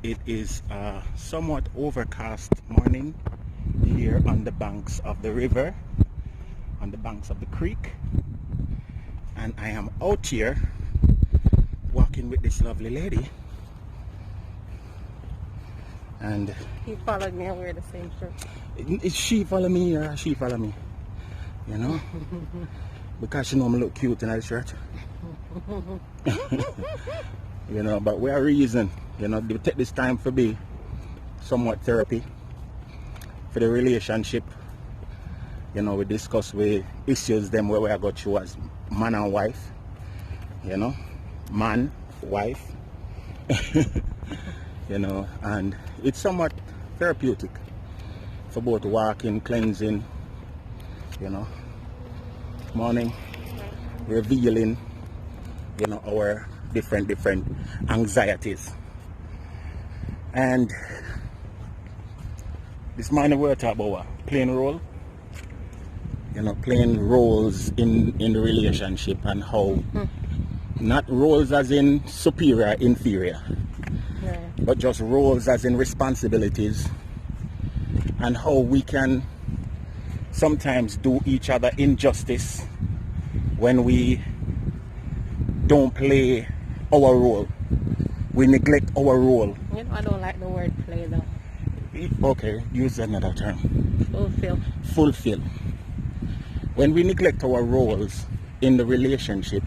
It is a somewhat overcast morning here on the banks of the river, on the banks of the creek, and I am out here walking with this lovely lady. And he followed me and we're the same shirt. Is she follow me or she follow me? You know? Because she know me look cute in that shirt. You know, but we are reason, you know, they take this time for be somewhat therapy for the relationship. You know, we discuss with issues them where we are going through as man and wife. You know, man, wife. You know, and it's somewhat therapeutic for both walking, cleansing, you know, morning, revealing, you know, our different anxieties. And this morning we're talking about what? Playing role. You know, playing roles in the relationship and how not roles as in superior, inferior. Yeah. But just roles as in responsibilities, and how we can sometimes do each other injustice when we don't play our role. We neglect our role. You know, I don't like the word play though. Okay, use another term. Fulfill. Fulfill. When we neglect our roles in the relationship,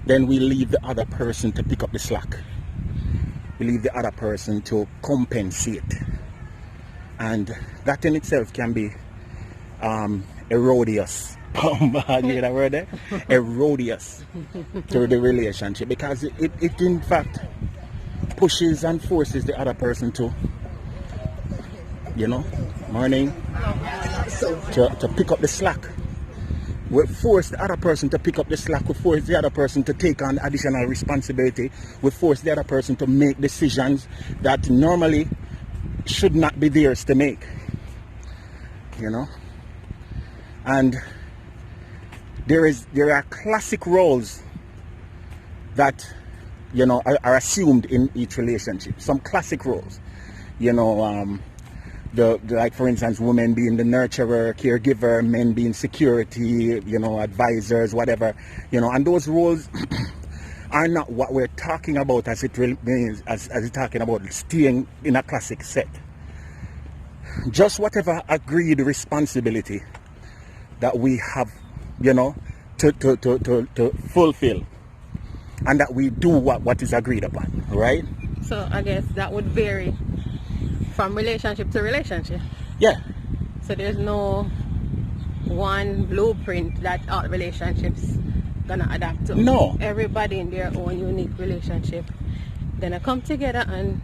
then we leave the other person to pick up the slack. We leave the other person to compensate, and that in itself can be erroneous. You hear that word there? Erroneous to the relationship, because it in fact pushes and forces the other person to, you know, morning, to pick up the slack. We force the other person to pick up the slack. We force the other person to take on additional responsibility. We force the other person to make decisions that normally should not be theirs to make. You know? And there are classic roles that, you know, are assumed in each relationship. Some classic roles. You know, like for instance, women being the nurturer, caregiver, men being security, you know, advisors, whatever, you know, and those roles are not what we're talking about as it really means, as it's talking about staying in a classic set. Just whatever agreed responsibility that we have, you know, to fulfill, and that we do what is agreed upon, right? So I guess that would vary from relationship to relationship. Yeah. So there's no one blueprint that all relationships gonna adapt to. No. Everybody in their own unique relationship gonna come together and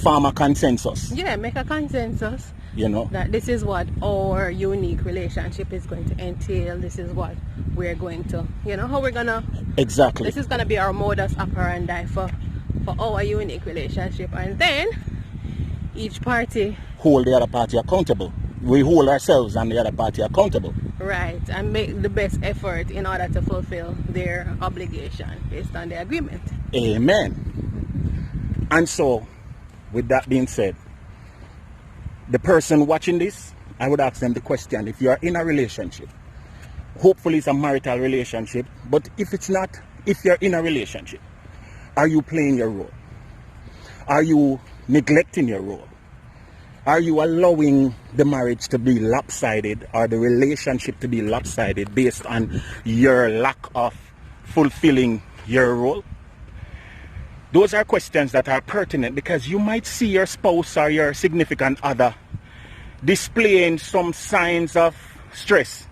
form a consensus. Yeah, make a consensus. You know, that this is what our unique relationship is going to entail. This is what we're going to, you know, how we're gonna. Exactly. This is gonna be our modus operandi for our unique relationship, and then each party hold the other party accountable. We hold ourselves and the other party accountable. Right, and make the best effort in order to fulfill their obligation based on the agreement. Amen. And so, with that being said, the person watching this, I would ask them the question: if you are in a relationship, hopefully it's a marital relationship, but if it's not, if you're in a relationship, are you playing your role? Are you neglecting your role? Are you allowing the marriage to be lopsided, or the relationship to be lopsided based on your lack of fulfilling your role? Those are questions that are pertinent, because you might see your spouse or your significant other displaying some signs of stress,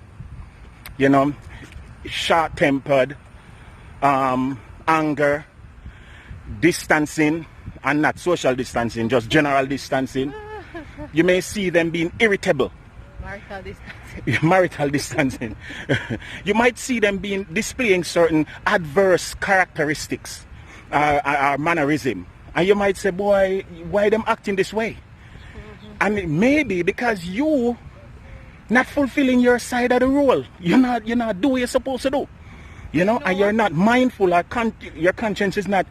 you know, short-tempered, anger, distancing, and not social distancing, just general distancing. You may see them being irritable. Marital distancing. Marital distancing. You might see them displaying certain adverse characteristics or mannerism. And you might say, boy, why them acting this way? And it may be because you not fulfilling your side of the role. You're not doing what you're supposed to do. You know, and you're not mindful, or your conscience is not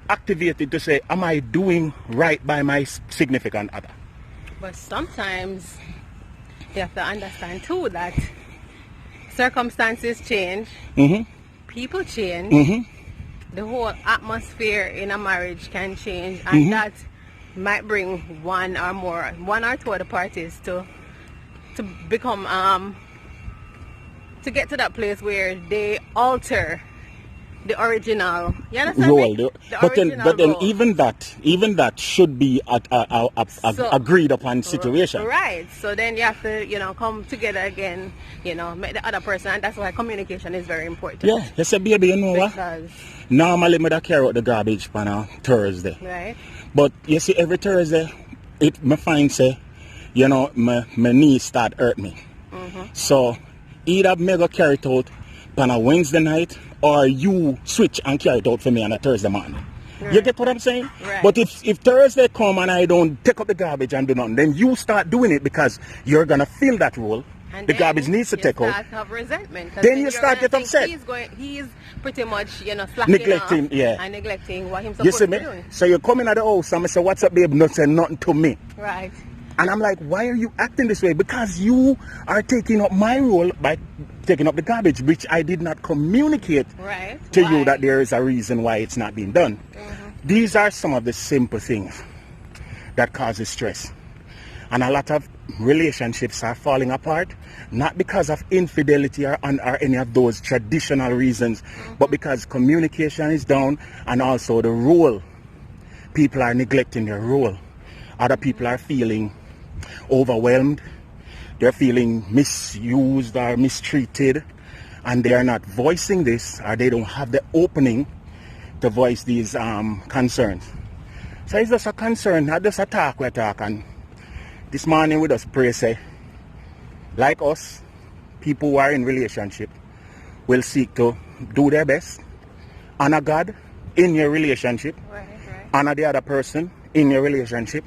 activated to say, am I doing right by my significant other? But sometimes you have to understand too that circumstances change, people change, the whole atmosphere in a marriage can change, and that might bring one or two other parties to become to get to that place where they alter the original. You understand role. me? But then even that should be agreed upon situation. Right. So then you have to, come together again, make the other person, and that's why communication is very important. Yeah. You say, baby, you know what? Normally I carry out the garbage on a Thursday. Right. But you see, every Thursday me find say, my knees start hurt me. So either me go carry it out on a Wednesday night, or you switch and carry it out for me on a Thursday morning. Right. You get what I'm saying? Right. But if Thursday come and I don't take up the garbage and do nothing, then you start doing it because you're going to feel that role. And the garbage needs to take out. You start to have resentment. Then you start to get upset. He's pretty much, slacking neglecting, and neglecting what he's supposed to be doing. So you come in at the house and I say, what's up, babe? Not say nothing to me. Right. And I'm like, why are you acting this way? Because you are taking up my role by taking up the garbage, which I did not communicate to you that there is a reason why it's not being done. These are some of the simple things that causes stress. And a lot of relationships are falling apart, not because of infidelity or any of those traditional reasons, but because communication is down, and also the role. People are neglecting their role. Other people are feeling overwhelmed, they're feeling misused or mistreated, and they are not voicing this, or they don't have the opening to voice these concerns. So it's just a concern, not just a talk we talk. And this morning we just pray, say, like us, people who are in relationship will seek to do their best, honor God in your relationship, honor the other person in your relationship,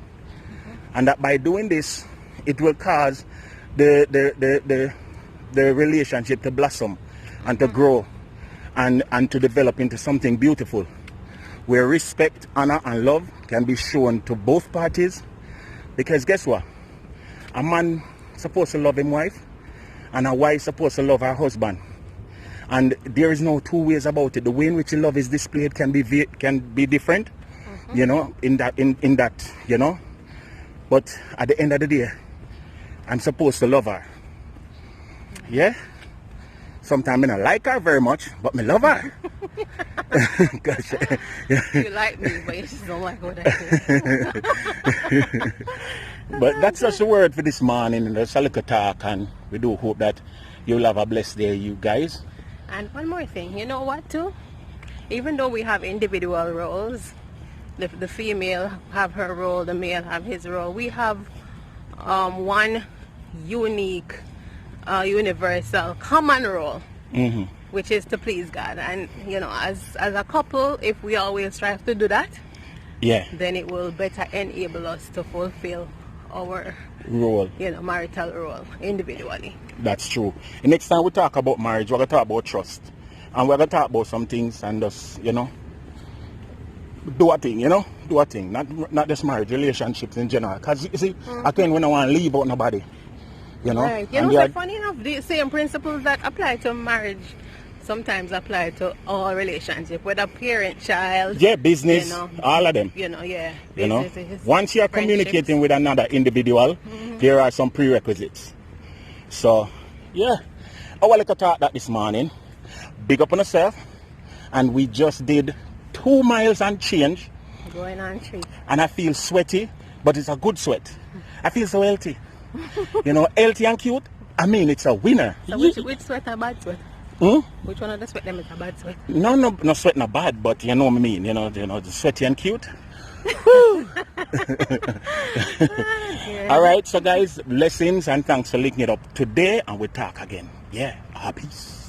and that by doing this, it will cause the relationship to blossom and to grow and to develop into something beautiful, where respect, honor, and love can be shown to both parties. Because guess what? A man supposed to love his wife, and a wife supposed to love her husband. And there is no two ways about it. The way in which love is displayed can be different, in that. But at the end of the day, I'm supposed to love her. Yeah? Sometimes I don't like her very much, but I love her. You like me, but you just don't like what I do. But that's just a word for this morning. There's a little talk, and we do hope that you'll have a blessed day, you guys. And one more thing, you know what too? Even though we have individual roles, the female have her role, the male have his role, we have one unique, universal, common role, which is to please God. And as a couple, if we always strive to do that, then it will better enable us to fulfill our role, marital role individually. That's true. The next time we talk about marriage, we're going to talk about trust, and we're going to talk about some things, and just do a thing, do a thing, not just marriage, relationships in general. Because you see, again, we don't want to leave out nobody, Right. So funny enough, the same principles that apply to marriage sometimes apply to all relationships, whether parent, child, business, all of them. Once you're communicating with another individual, there are some prerequisites. So, I want to talk that this morning. Big up on yourself, and we just did 2 miles and change. Going on 3. And I feel sweaty, but it's a good sweat. I feel so healthy. Healthy and cute. I mean, it's a winner. So which sweat a bad sweat? Which one of the sweat them is a bad sweat? No sweat not bad, but you know what I mean. The sweaty and cute. All right, so guys, blessings and thanks for linking it up today, and we'll talk again. Peace.